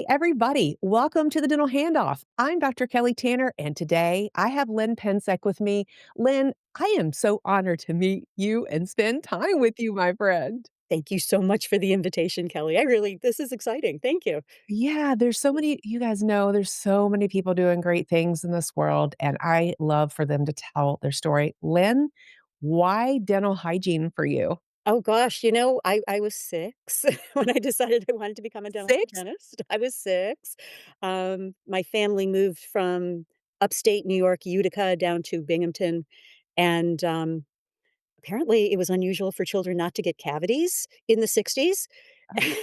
everybody. Welcome to the Dental Handoff. I'm Dr. Kelly Tanner, and today I have Lynn Pencek with me. Lynn, I am so honored to meet you and spend time with you, my friend. Thank you so much for the invitation, Kelly. this is exciting. Thank you. Yeah, there's so many, you guys know, there's so many people doing great things in this world, and I love for them to tell their story. Lynn, why dental hygiene for you? Oh gosh, I was 6 when I decided I wanted to become a dental Six? hygienist. I was 6. My family moved from upstate New York, Utica, down to Binghamton, and, apparently it was unusual for children not to get cavities in the '60s. And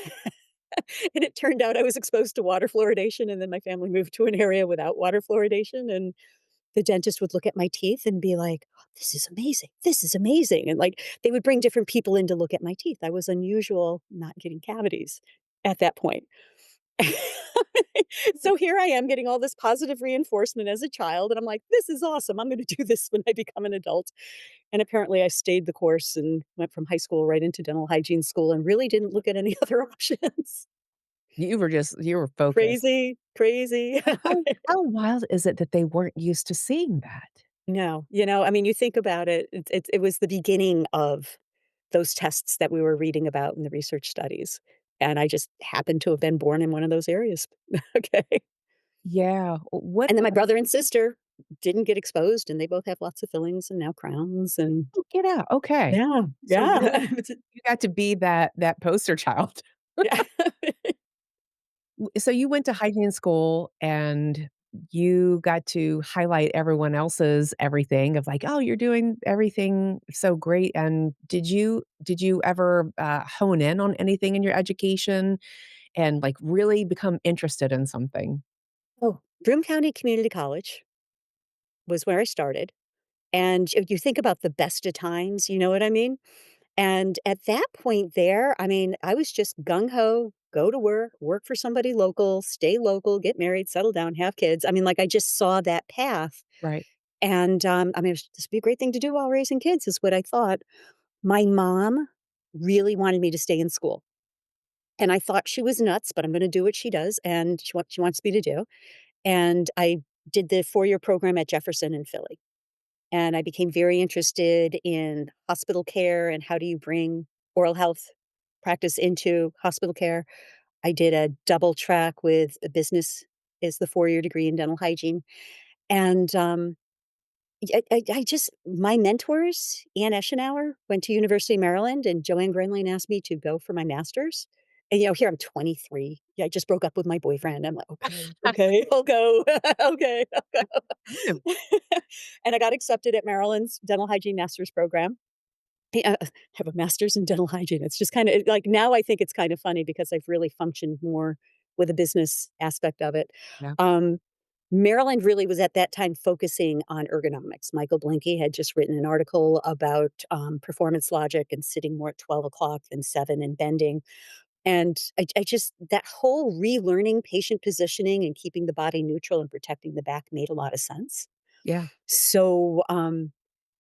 it turned out I was exposed to water fluoridation, and then my family moved to an area without water fluoridation, and the dentist would look at my teeth and be like, "Oh, this is amazing. This is amazing." And like they would bring different people in to look at my teeth. I was unusual not getting cavities at that point. So here I am getting all this positive reinforcement as a child. And I'm like, this is awesome. I'm going to do this when I become an adult. And apparently I stayed the course and went from high school right into dental hygiene school and really didn't look at any other options. You were focused. Crazy, crazy. How wild is it that they weren't used to seeing that? No, I mean, you think about it, it was the beginning of those tests that we were reading about in the research studies, and I just happened to have been born in one of those areas. Okay. Yeah. What And then my brother and sister didn't get exposed, and they both have lots of fillings and now crowns and Oh, get out, okay. yeah, So yeah. really, you got to be that poster child. Yeah. So you went to hygiene school and you got to highlight everyone else's everything of like, "Oh, you're doing everything so great," and did you ever, hone in on anything in your education and, like, really become interested in something? Oh, Broome County Community College was where I started, and you think about the best of times, you know what I mean? And at that point there, I mean, I was just gung ho, go to work, work for somebody local, stay local, get married, settle down, have kids. I mean, like, I just saw that path. Right. And I mean, this would be a great thing to do while raising kids, is what I thought. My mom really wanted me to stay in school. And I thought she was nuts, but I'm going to do what she does and what she wants me to do. And I did the 4-year program at Jefferson in Philly. And I became very interested in hospital care and how do you bring oral health practice into hospital care. I did a double track with a business is the 4-year degree in dental hygiene. And I just my mentors, Ann Eschenauer, went to University of Maryland, and Joanne Grenlin asked me to go for my master's. And here I'm 23. Yeah, I just broke up with my boyfriend. I'm like, okay, okay, I'll go. Okay, I'll go. And I got accepted at Maryland's dental hygiene master's program. Have a master's in dental hygiene. It's just kind of like now I think it's kind of funny because I've really functioned more with a business aspect of it. Yeah. Um, Maryland really was at that time focusing on ergonomics. Michael Blinky had just written an article about performance logic and sitting more at 12 o'clock than 7 and bending. And I just, that whole relearning patient positioning and keeping the body neutral and protecting the back made a lot of sense. Yeah. So,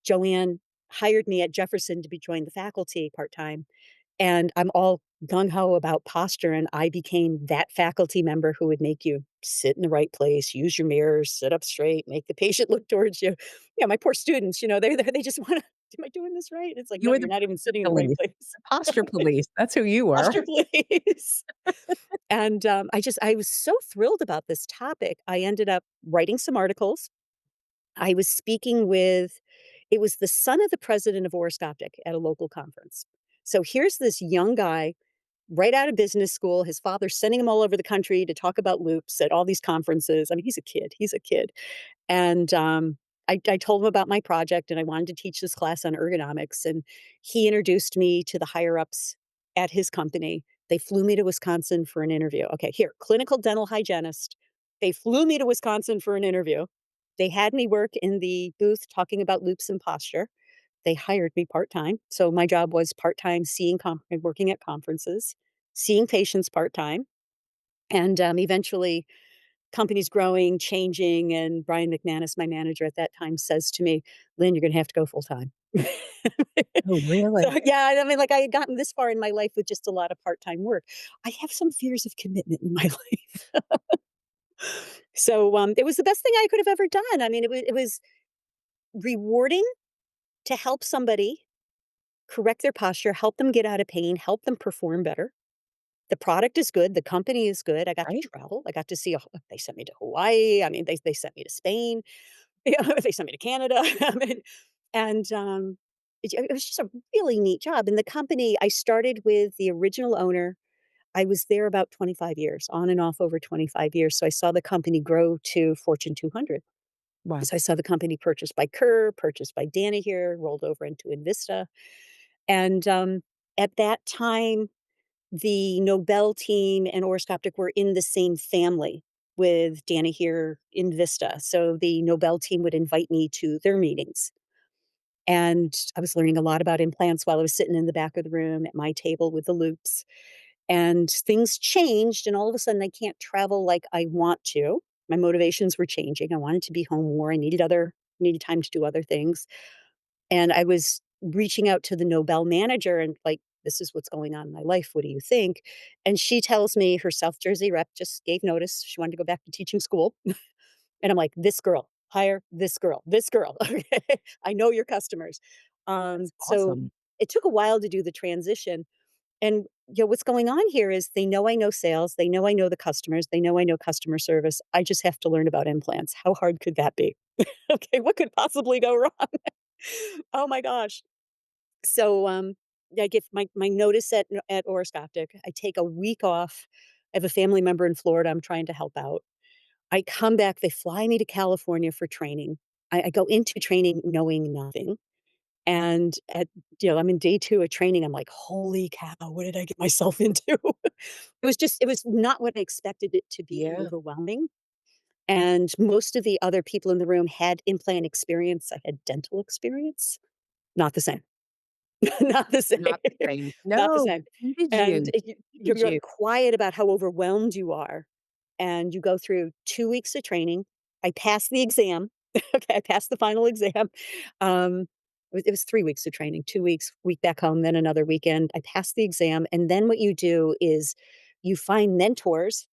Joanne hired me at Jefferson to be join the faculty part-time, and I'm all gung ho about posture, and I became that faculty member who would make you sit in the right place, use your mirrors, sit up straight, make the patient look towards you. Yeah, my poor students, they just wanna, "Am I doing this right?" It's like, You "No, were you're the not even posture sitting in the right police. place." The posture police, that's who you were. "Posture, please." And, I was so thrilled about this topic, I ended up writing some articles. I was speaking with it was the son of the president of Orascoptic at a local conference. So here's this young guy right out of business school, his father's sending him all over the country to talk about loops at all these conferences. I mean, he's a kid. And, I told him about my project and I wanted to teach this class on ergonomics, and he introduced me to the higher ups at his company. They flew me to Wisconsin for an interview. Okay, here, clinical dental hygienist. They flew me to Wisconsin for an interview. They had me work in the booth talking about loops and posture. They hired me part-time. So my job was part-time working at conferences, seeing patients part-time, and, eventually company's growing, changing, and Brian McManus, my manager at that time, says to me, "Lynn, you're gonna have to go full time." Oh, So, really? yeah, I mean, like, I had gotten this far in my life with just a lot of part-time work. I have some fears of commitment in my life. So, it was the best thing I could have ever done. I mean, it was rewarding to help somebody correct their posture, help them get out of pain, help them perform better. The product is good, the company is good, I got to Right? travel, I got to see a they sent me to Hawaii, I mean, they sent me to Spain, they sent me to Canada, I mean, and, it was just a really neat job, and the company I started with the original owner. I was there about 25 years, on and off over 25 years, so I saw the company grow to Fortune 200. Wow. So I saw the company purchased by Kerr, purchased by Danaher, rolled over into Envista, and, at that time, the Nobel team and Orascoptic were in the same family with Danaher Envista, so the Nobel team would invite me to their meetings, and I was learning a lot about implants while I was sitting in the back of the room at my table with the loops, and things changed, and all of a sudden, I can't travel like I want to. My motivations were changing, I wanted to be home more, I needed time to do other things, and I was reaching out to the Nobel manager and like, "This is what's going on in my life, what do you think?" And she tells me her South Jersey rep just gave notice, she wanted to go back to teaching school, and I'm like, "This girl, hire this girl, okay? I know your customers." That's So awesome. it took a while to do the transition, and, what's going on here is they know I know sales, they know I know the customers, they know I know customer service, I just have to learn about implants. How hard could that be? Okay, what could possibly go wrong? Oh my gosh. So, I give my notice at Orascoptic. I take a week off. I have a family member in Florida I'm trying to help out. I come back, they fly me to California for training. I go into training knowing nothing, and I'm in day 2 of training, I'm like, "Holy cow, what did I get myself into?" It was not what I expected it to be, Yeah. overwhelming, and most of the other people in the room had implant experience. I had dental experience. Not the same. Not the same. Not the same. Not the No. same. Needed And you. Needed you're you. quiet about how overwhelmed you are, and you go through 2 weeks of training. I passed the exam. Okay, I passed the final exam. It was 3 weeks of training, 2 weeks, week back home, then another weekend. I passed the exam, and then what you do is you find mentors,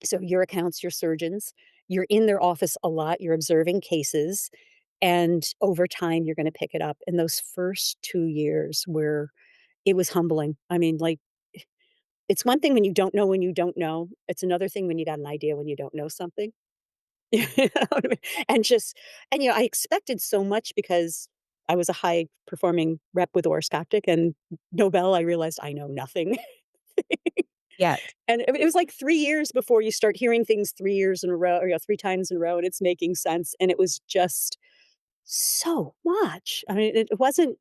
so your accounts, your surgeons, you're in their office a lot, you're observing cases, and over time, you're gonna pick it up. And those first 2 years were it was humbling. I mean, like, it's one thing when you don't know. It's another thing when you got an idea when you don't know something. You know what I mean? And just and, I expected so much because I was a high performing rep with Orascoptic and Nobel, I realized I know nothing. Yet. And it was like 3 years before you start hearing things 3 years in a row or, 3 times in a row, and it's making sense, and it was just so much. I mean, it wasn't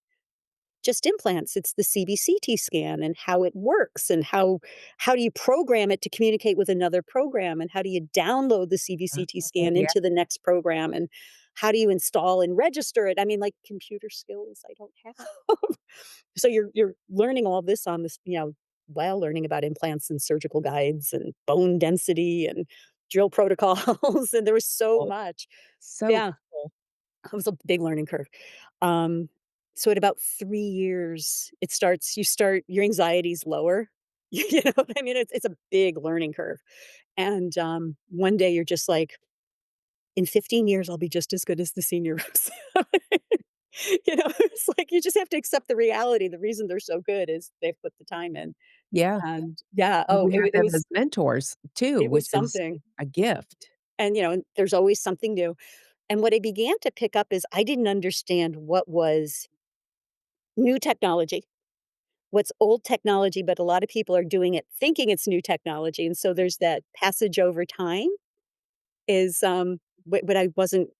just implants, it's the CBCT scan and how it works and how do you program it to communicate with another program, and how do you download the CBCT Oh, scan yeah. into the next program, and how do you install and register it? I mean, like, computer skills I don't have. So you're learning all this on this, while learning about implants and surgical guides and bone density and drill protocols, and there was so Cool. much. So Yeah. cool. It was a big learning curve. Um, so at about 3 years, you start your anxiety's lower. You know what I mean? It's a big learning curve. And, one day you're just like, "In 15 years, I'll be just as good as the senior reps." It's like you just have to accept the reality. The reason they're so good is they've put the time in. Yeah. And yeah, You have it them was as mentors too, it was which is something. a gift. And, and there's always something new. And what I began to pick up is I didn't understand what was new technology. What's old technology, but a lot of people are doing it thinking it's new technology, and so there's that passage over time is, what I wasn't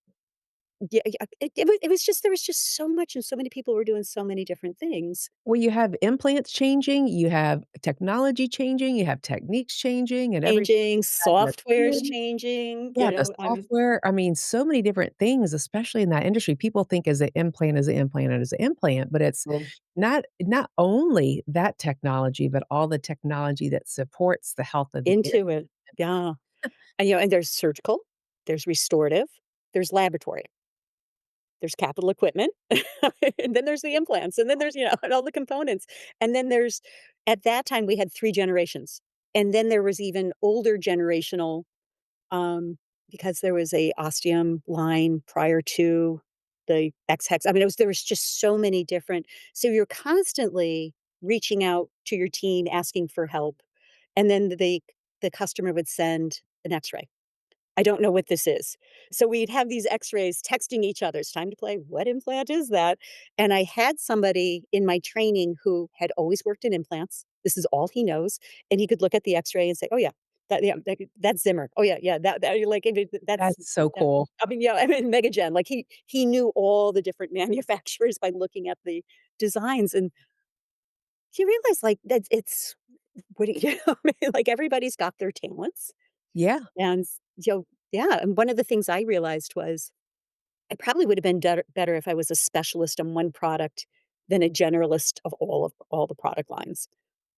yeah, it was just there was just so much and so many people were doing so many different things. Well, you have implants changing, you have technology changing, you have techniques changing, and every Changing, having a software's twin. changing, Yeah, the I mean software, I mean, so many different things, especially in that industry. People think as an implant is an implant is an implant, but it's not only that technology, but all the technology that supports the health of the ear. into it. Yeah. And, and there's surgical, there's restorative, there's laboratory, there's capital equipment, and then there's the implants, and then there's, and all the components. And then there's at that time, we had 3 generations. And then there was even older generational, because there was a osteum line prior to the X-Hex. I mean, there was just so many different, so you're constantly reaching out to your team, asking for help, and then the customer would send an X-ray. I don't know what this is. So we'd have these X-rays texting each other, "It's time to play. What implant is that?" And I had somebody in my training who had always worked in implants. This is all he knows, and he could look at the X-ray and say, "Oh, yeah, that's Zimmer. Oh, yeah, like, that's." That's so Yeah. cool. I mean, yeah, I mean, Megagen, like, he knew all the different manufacturers by looking at the designs, and he realized, like, that it's what do you I mean, like, everybody's got their talents, Yeah, and, yeah, and one of the things I realized was I probably would have been better if I was a specialist on one product than a generalist of all the product lines.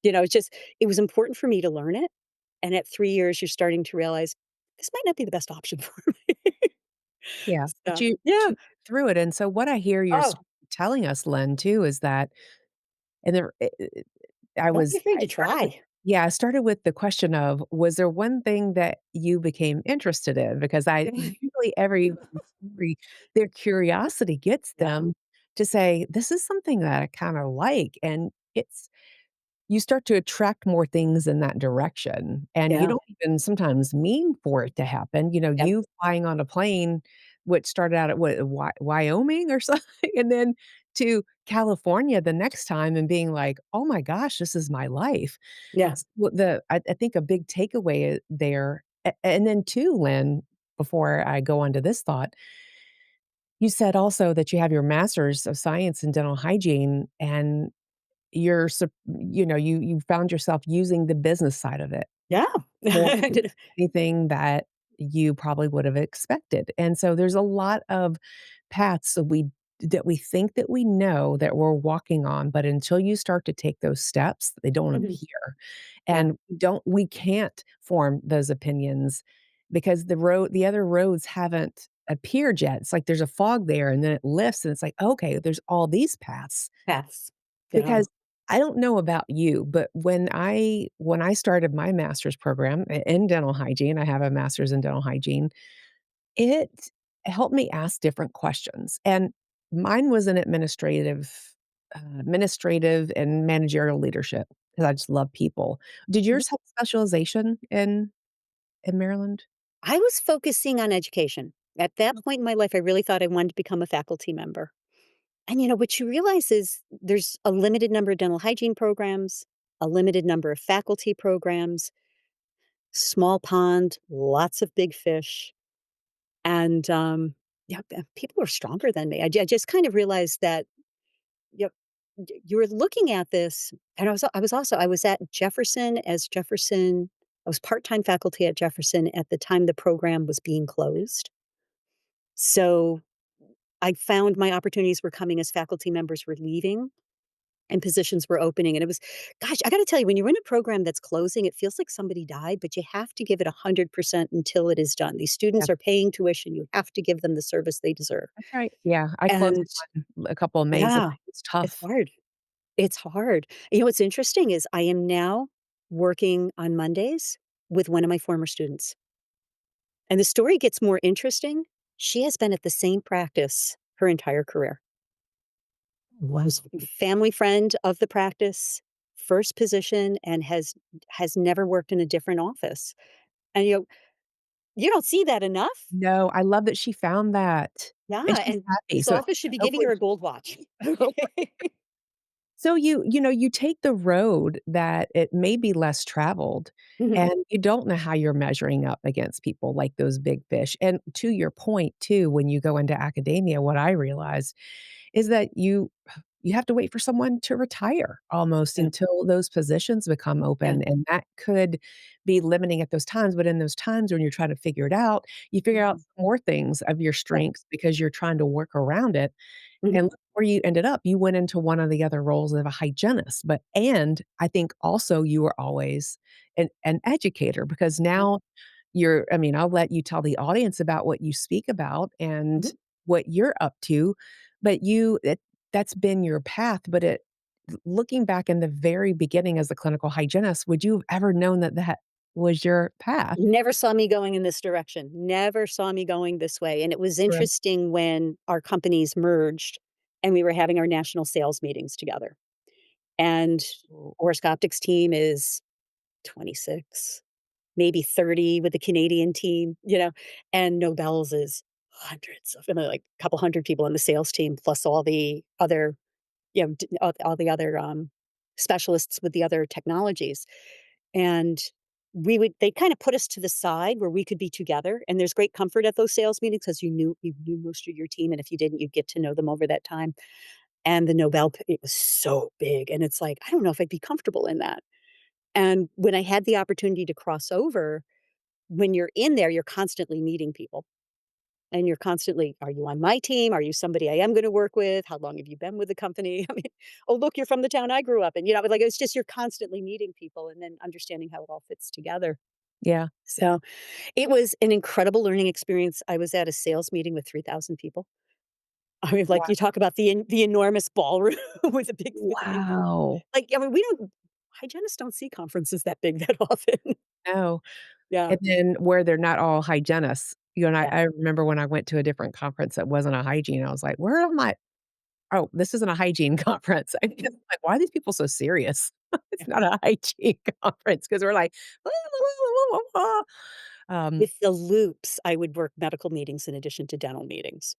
It's just it was important for me to learn it, and at 3 years, you're starting to realize, "This might not be the best option for me." yeah, but So, you yeah. went through it, and so what I hear you're Oh, telling us, Len, too, is that and there don't be afraid I to started with try. yeah, I started with the question of, was there one thing that you became interested in? Because I usually every story, their curiosity gets Yeah, them to say, "This is something that I kinda like," and it's you start to attract more things in that direction, and you yeah, don't even sometimes mean for it to happen. yep, You flying on a plane, which started out at what, Wyoming or something, and then to California the next time and being like, "Oh my gosh, this is my life." yeah, I think a big takeaway there and then too, Lynn, before I go on to this thought, you said also that you have your master's of science in dental hygiene, and you found yourself using the business side of it yeah. more I than did. anything that you probably would have expected, and so there's a lot of paths that we think that we know that we're walking on, but until you start to take those steps, they don't Mhm, appear, yeah, and we can't form those opinions because the other roads haven't appeared yet. It's like there's a fog there, and then it lifts, and it's like, "Okay, there's all these paths." paths. Yeah, Because I don't know about you, but when I started my master's program in dental hygiene, I have a master's in dental hygiene, it helped me ask different questions, and mine was in administrative and managerial leadership because I just love people. Did mhm. yours have specialization in Maryland? I was focusing on education. At that point in my life, I really thought I wanted to become a faculty member. And what you realize is there's a limited number of dental hygiene programs, a limited number of faculty programs, small pond, lots of big fish. And yeah, people are stronger than me. I just kind of realized that you, you were looking at this. And I was at Jefferson as Jefferson. I was part time faculty at Jefferson at the time the program was being closed. So I found my opportunities were coming as faculty members were leaving and positions were opening. And it was, gosh, I got to tell you, when you're in a program that's closing, it feels like somebody died, but you have to give it 100% until it is done. These Yeah, students are paying tuition. You have to give them the service they deserve. that's right. Yeah, I closed And one a couple amazing yeah, it's it's tough. hard. It's hard. What's interesting is I am now working on Mondays with one of my former students. And the story gets more interesting. She has been at the same practice her entire career. Was family friend of the practice, first position, and has never worked in a different office. And, you don't see that enough. No, I love that she found that, and Yeah, she's and happy, this so office should be giving hopefully her a gold watch. hopefully Okay. so you take the road that it may be less traveled, Mhm. and you don't know how you're measuring up against people like those big fish, and to your point too, when you go into academia, what I realized is that you have to wait for someone to retire almost Yeah. until those positions become Yeah. open, and that could be limiting at those times, but in those times when you're trying to figure it out, you figure out Mhm. some more things of your Yeah. strengths because you're trying to work around it, Mhm. and look where you ended up. You went into one of the other roles of a hygienist, and I think also you were always an educator because Yeah. now I mean, I'll let you tell the audience about what you speak about and Mhm. what you're up to, but that's been your path, but looking back in the very beginning as a clinical hygienist, would you have ever known that that was your path? Never saw me going in this direction, never saw me going this way, and it was Right. interesting when our companies merged and we were having our national sales meetings together, and Orascoptic's team is 26, maybe 30 with the Canadian team, and Nobel's is hundreds of, like, a couple hundred people on the sales team, plus all the other, all the other, specialists with the other technologies, and they kinda put us to the side where we could be together, and there's great comfort at those sales meetings because you knew most of your team, and if you didn't, you'd get to know them over that time, and the it was so big, and it's like, I don't know if I'd be comfortable in that, and when I had the opportunity to cross over, when you're in there, you're constantly meeting people, and you're constantly, "Are you on my team? Are you somebody I am gonna work with? How long have you been with the company?" I mean, "Oh, look, you're from the town I grew up in," like, it's just you're constantly meeting people and then understanding how it all fits together. Yeah. So, it was an incredible learning experience. I was at a sales meeting with 3,000 people. I mean, like, you talk about the enormous ballroom with the big Wow. like, I mean, we don't hygienists don't see conferences that big that often. No. Yeah, And then where they're not all hygienists, and I yeah, I remember when I went to a different conference that wasn't a hygiene, I was like, "Where am I? Oh, this isn't a hygiene conference." I guess, mhm, like, "Why are these people so serious?" yeah. It's not a hygiene conference because 'cause we're like, Um, With the loops, I would work medical meetings in addition to dental meetings.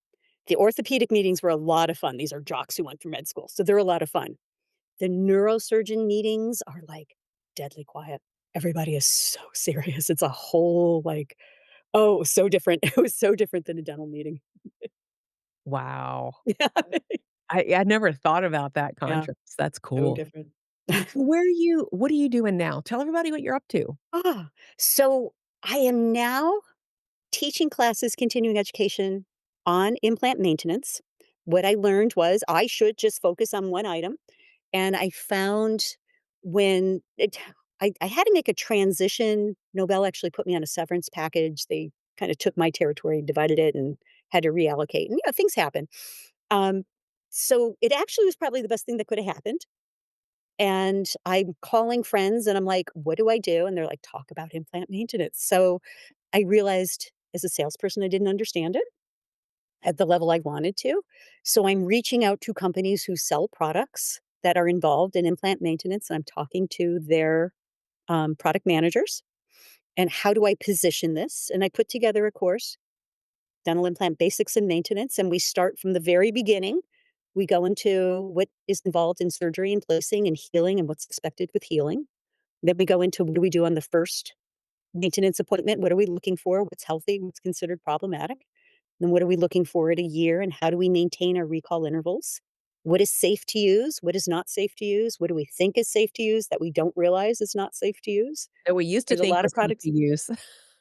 The orthopedic meetings were a lot of fun. These are jocks who went through med school, so they're a lot of fun. The neurosurgeon meetings are, like, deadly quiet. Everybody is so serious. It's a whole, like, oh, it was so different. It was so different than a dental meeting. wow. Yeah. I never thought about that Yeah, contrast. That's so cool. different. What are you doing now? Tell everybody what you're up to. Ah, so I am now teaching classes, continuing education on implant maintenance. What I learned was I should just focus on one item. And I found when I had to make a transition. Nobel actually put me on a severance package. They kind of took my territory, divided it, and had to reallocate. And things happen. Um, so it actually was probably the best thing that could have happened. And I'm calling friends and I'm like, what do I do? And they're like, talk about implant maintenance. So I realized as a salesperson, I didn't understand it at the level I wanted to. So I'm reaching out to companies who sell products that are involved in implant maintenance. And I'm talking to their product managers and how do I position this? And I put together a course, Dental Implant Basics and Maintenance. And we start from the very beginning. We go into what is involved in surgery and placing and healing and what's expected with healing. Then we go into what do we do on the first maintenance appointment? What are we looking for? What's healthy? What's considered problematic? Then what are we looking for at a year? And how do we maintain our recall intervals? What is safe to use? What is not safe to use? What do we think is safe to use that we don't realize is not safe to use? That we used to There's a think lot of was safe products. to use.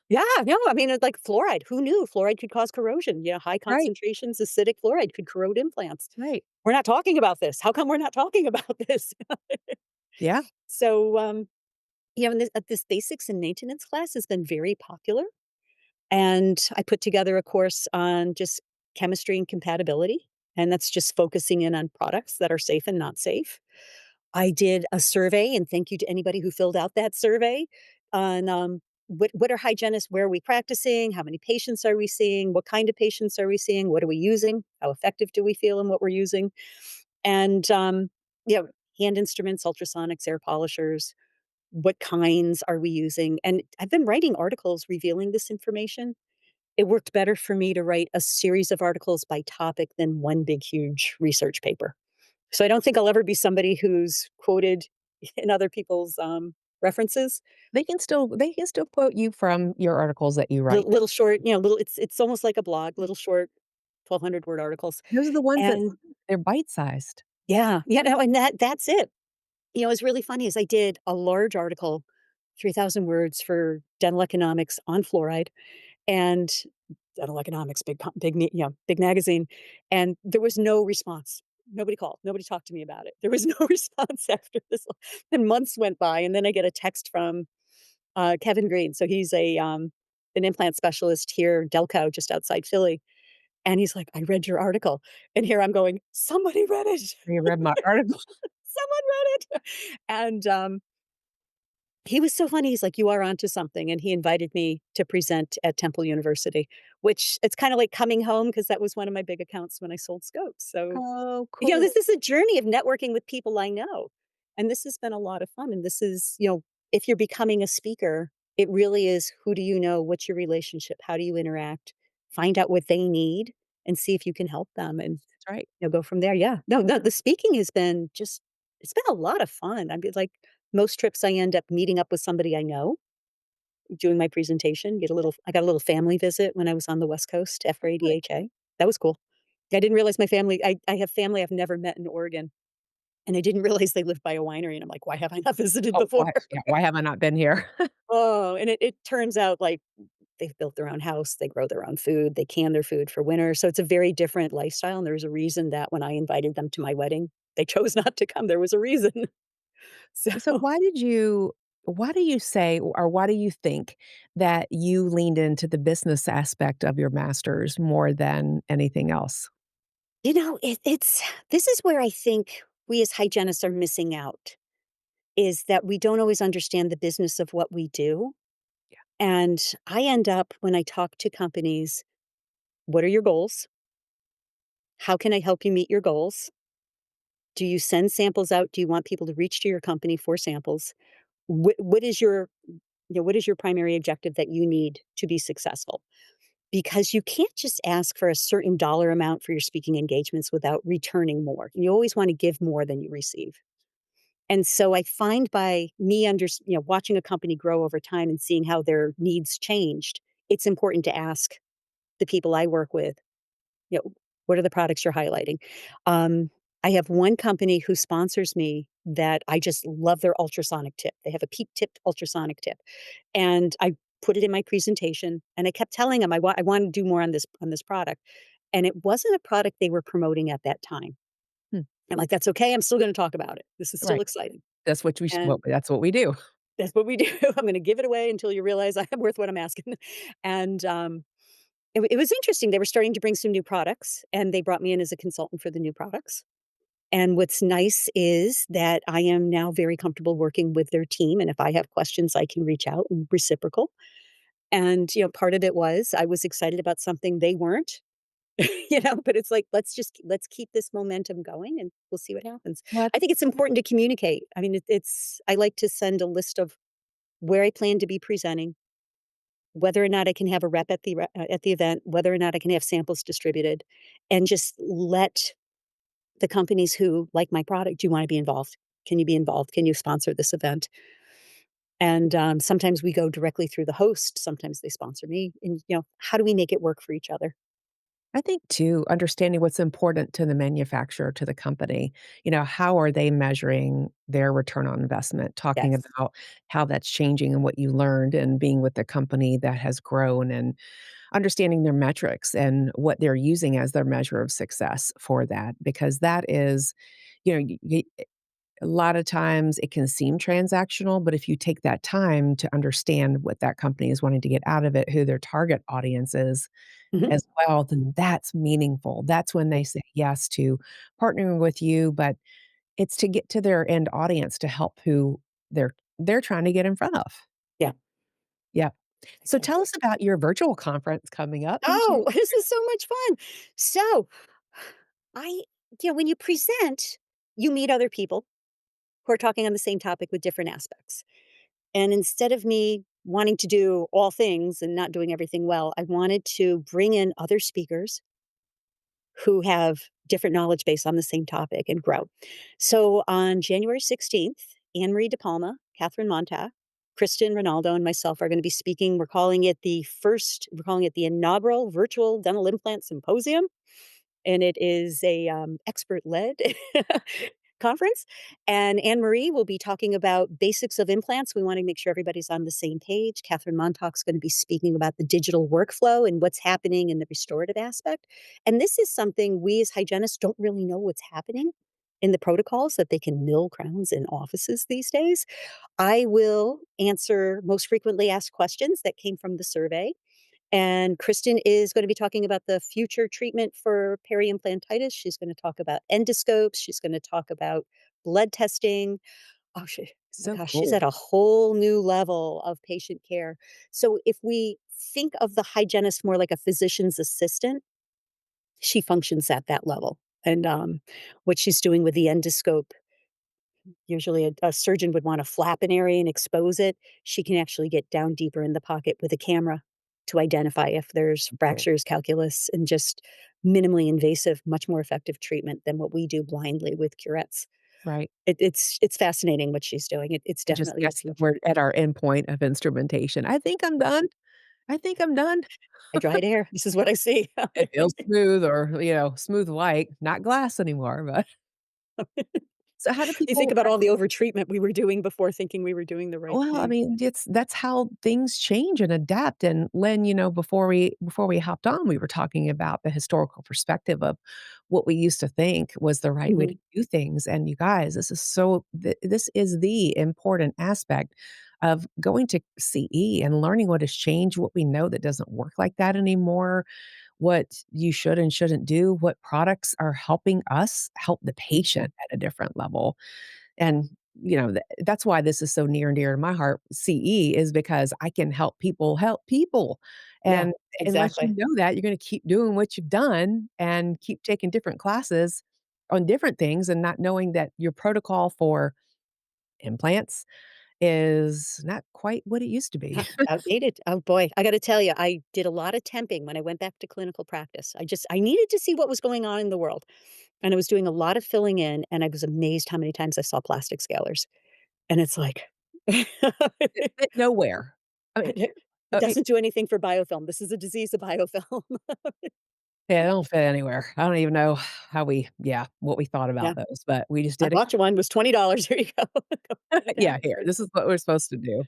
Yeah, no, I mean, it's like fluoride. Who knew fluoride could cause corrosion? High Right, concentrations acidic fluoride could corrode implants. right. We're not talking about this. How come we're not talking about this? Yeah. So, and this basics and maintenance class has been very popular. And I put together a course on just chemistry and compatibility, and that's just focusing in on products that are safe and not safe. I did a survey, and thank you to anybody who filled out that survey on what are hygienists, where are we practicing, how many patients are we seeing, what kind of patients are we seeing, what are we using, how effective do we feel in what we're using, and hand instruments, ultrasonics, air polishers, what kinds are we using, and I've been writing articles revealing this information. It worked better for me to write a series of articles by topic than one big, huge research paper. So I don't think I'll ever be somebody who's quoted in other people's, references. They can still quote you from your articles that you write. Little short, little it's almost like a blog, little short 1,200 word articles. Those are the ones that And they're bite-sized. yeah, no, and that's it. It's really funny is I did a large article, 3,000 words for dental economics on fluoride, and Dental Economics, big magazine, and there was no response. Nobody called. Nobody talked to me about it. There was no response after this, and months went by, and then I get a text from, Kevin Green. So he's a, an implant specialist here, Delco, just outside Philly, and he's like, "I read your article." And here I'm going, "Somebody read it. You read my article. Someone read it." And, he was so funny, he's like, "You are onto something," and he invited me to present at Temple University, which it's kinda like coming home because that was one of my big accounts when I sold scopes, so, Oh, this cool. is a journey of networking with people I know, and this has been a lot of fun, and this is if you're becoming a speaker, it really is who do you know, what's your relationship, how do you interact, find out what they need, and see if you can help them, and, That's right. go from there, yeah. No, the speaking has been just it's been a lot of fun, I mean, like, most trips I end up meeting up with somebody I know, doing my presentation, get a little I got a little family visit when I was on the West Coast after Good. ADHA. That was cool. I didn't realize my family I have family I've never met in Oregon, and I didn't realize they lived by a winery, and I'm like, "Why have I not visited Oh, before?" why have I not been here? Oh, and it turns out, like, they've built their own house, they grow their own food, they can their food for winter, so it's a very different lifestyle, and there's a reason that when I invited them to my wedding, they chose not to come, there was a reason. So So why do you say or why do you think that you leaned into the business aspect of your master's more than anything else? it's this is where I think we as hygienists are missing out, is that we don't always understand the business of what we do, Yeah. and I end up when I talk to companies, "What are your goals? How can I help you meet your goals? Do you send samples out? Do you want people to reach to your company for samples? What is your what is your primary objective that you need to be successful?" Because you can't just ask for a certain dollar amount for your speaking engagements without returning more. You always want to give more than you receive. And so I find by me watching a company grow over time and seeing how their needs changed, it's important to ask the people I work with, you know, what are the products you're highlighting? Um, I have one company who sponsors me that I just love their ultrasonic tip. They have a peak tipped ultrasonic tip. And I put it in my presentation and I kept telling them I want to do more on this product. And it wasn't a product they were promoting at that time. Hmm, I'm like, that's okay. I'm still going to talk about it. This is still right. exciting. Well, And that's what we do. that's what we do. I'm gonna give it away until you realize I'm worth what I'm asking. And, it was interesting. They were starting to bring some new products, and they brought me in as a consultant for the new products. And what's nice is that I am now very comfortable working with their team, and if I have questions, I can reach out and reciprocal. And, part of it was I was excited about something they weren't, but it's like, let's keep this momentum going, and we'll see what happens. Well, I think it's important to communicate. I mean, it's I like to send a list of where I plan to be presenting, whether or not I can have a rep at the event, whether or not I can have samples distributed, and just let the companies who like my product, "Do you wanna be involved? Can you be involved? Can you sponsor this event?" And, sometimes we go directly through the host, sometimes they sponsor me, and, how do we make it work for each other? I think too, understanding what's important to the manufacturer, to the company. How are they measuring their return on investment? Talking Yes. about how that's changing and what you learned and being with a company that has grown and understanding their metrics and what they're using as their measure of success for that. Because that is, a lot of times it can seem transactional, but if you take that time to understand what that company is wanting to get out of it, who their target audience is, Mhm. as well, then that's meaningful. That's when Yeah, they say yes to partnering with you, but it's to get to their end audience to help who they're trying to get in front of. yeah, Yeah. So tell exactly. us about your virtual conference coming up in Oh, June. this is so much fun. So, I when you present, you meet other people who are talking on the same topic with different aspects. And instead of me wanting to do all things and not doing everything well, I wanted to bring in other speakers who have different knowledge base on the same topic and grow. So on January 16th, Anne Marie De Palma, Catherine Montag, Kristen Ronaldo, and myself are going to be speaking. We're calling it the inaugural virtual dental implant symposium, and it is a expert-led conference. And Anne Marie will be talking about basics of implants. We want to make sure everybody's on the same page. Catherine Montauk's going to be speaking about the digital workflow and what's happening in the restorative aspect. And this is something we as hygienists don't really know what's happening in the protocols that they can mill crowns in offices these days. I will answer most frequently asked questions that came from the survey. And Kristen is going to be talking about the future treatment for peri-implantitis. She's going to talk about endoscopes. She's going to talk about blood testing. Oh my So gosh, she's cool. at a whole new level of patient care. So if we think of the hygienist more like a physician's assistant, she functions at that level. And what she's doing with the endoscope, usually a surgeon would want to flap an area and expose it. She can actually get down deeper in the pocket with a camera to identify if there's Cool. fractures, calculus, and just minimally invasive, much more effective treatment than what we do blindly with curettes. Right. It's fascinating what she's doing. It's I just definitely the guessed that future. we're at our endpoint of instrumentation. I think I'm done. I think I'm done. I dried air. This is what I see. It feels smooth or, smooth white, not glass anymore, but so how do You think people about all the overtreatment we were doing before thinking we were doing the right well, I thing. mean, that's how things change and adapt. And Lynn, before we hopped on, we were talking about the historical perspective of what we used to think was the right way to Mhm. do things. And you guys, this is the important aspect of going to CE and learning what has changed, what we know that doesn't work like that anymore, what you should and shouldn't do, what products are helping us help the Mhm. patient at a different level. And, that's why this is so near and dear to my heart. CE is because I can help people. Yeah, And unless you exactly. know that, you're gonna keep doing what you've done and keep taking different classes on different things and not knowing that your protocol for implants is not quite what it used to be. Outdated. Oh boy, I gotta tell you, I did a lot of temping when I went back to clinical practice. I needed to see what was going on in the world, and I was doing a lot of filling in, and I was amazed how many times I saw plastic scalers, and it's like It went nowhere. I mean, it doesn't do anything for biofilm. This is a disease of biofilm. yeah, they don't fit anywhere. I don't even know what we thought Yeah, about those, but we just I did it. bought you one, was $20. Here you go. Go put it Yeah, down. here, this is what we're supposed to do.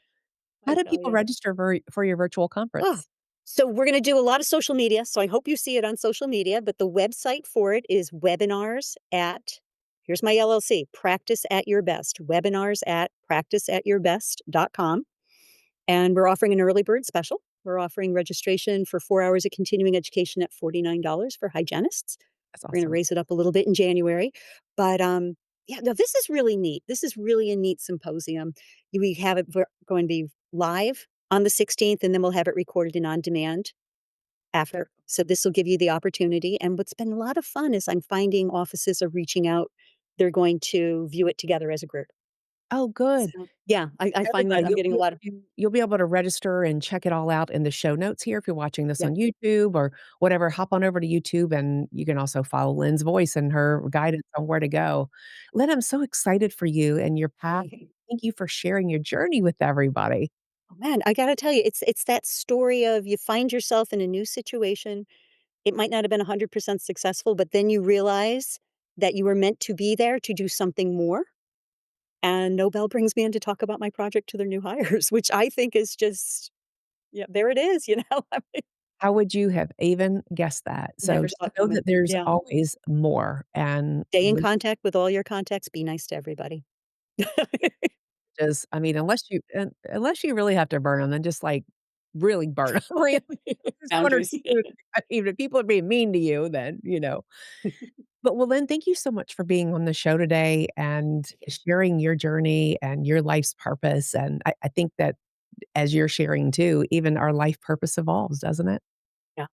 How I do tell people you. register for your virtual Ah, conference? so we're gonna do a lot of social media, so I hope you see it on social media, but the website for it is webinars at here's my LLC, Practice at Your Best, webinars at practiceatyourbest.com, and we're offering an early bird special. We're offering registration for 4 hours of continuing education at $49 for hygienists. That's We're gonna awesome. raise it up a little bit in January, but, yeah, no, this is really neat. This is really a neat symposium. We have it we're going to be live on the 16th, and then we'll have it recorded and on demand after. So this will give you the opportunity, and what's been a lot of fun is I'm finding offices are reaching out. They're going to view it together as a group. Oh, good. So, yeah, I find that Everybody, I'm getting a lot of you'll be able to register and check it all out in the show notes here if you're watching this yeah. on YouTube or whatever, hop on over to YouTube, and you can also follow Lynn's voice and her guidance on where to go. Lynn, I'm so excited for you and your path. Thank you for sharing your journey with everybody. Oh, man, I gotta tell you, it's that story of you find yourself in a new situation. It might not have been 100% successful, but then you realize that you were meant to be there to do something more, and Nobel brings me in to talk about my project to their new hires, which I think is just yeah, there it is, you know? I mean, How would you have even guessed that? So never just saw it know that coming. there's Yeah. always more, and Stay in contact with all your contacts, be nice to everybody. just I mean, unless you really have to burn them, then just, like, really burn 'em, really, just 1 or Boundaries. 2, even if people are being mean to you, then, But, well, Lynn, thank you so much for being on the show today and sharing your journey and your life's purpose, and I think that as you're sharing too, even our life purpose evolves, doesn't it? Yeah,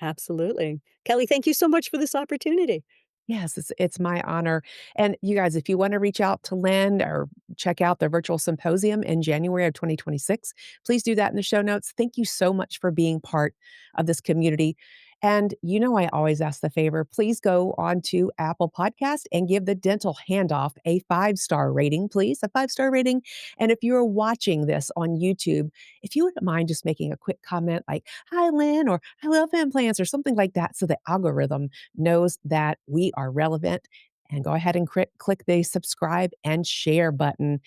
absolutely. Kelly, thank you so much for this opportunity. Yes, it's my honor. And you guys, if you want to reach out to Lynn or check out the virtual symposium in January of 2026, please do that in the show notes. Thank you so much for being part of this community. And I always ask the favor, please go on to Apple Podcast and give the Dental Handoff a 5-star rating, please, a 5-star rating. And if you're watching this on YouTube, if you wouldn't mind just making a quick comment like, hi, Lynn, or I love implants, or something like that, so the algorithm knows that we are relevant, and go ahead and click the subscribe and share button.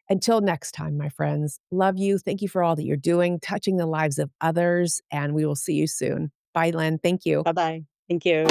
Until next time, my friends, love you. Thank you for all that you're doing, touching the lives of others, and we will see you soon. Bye, Len. Thank you. Bye-bye. Thank you.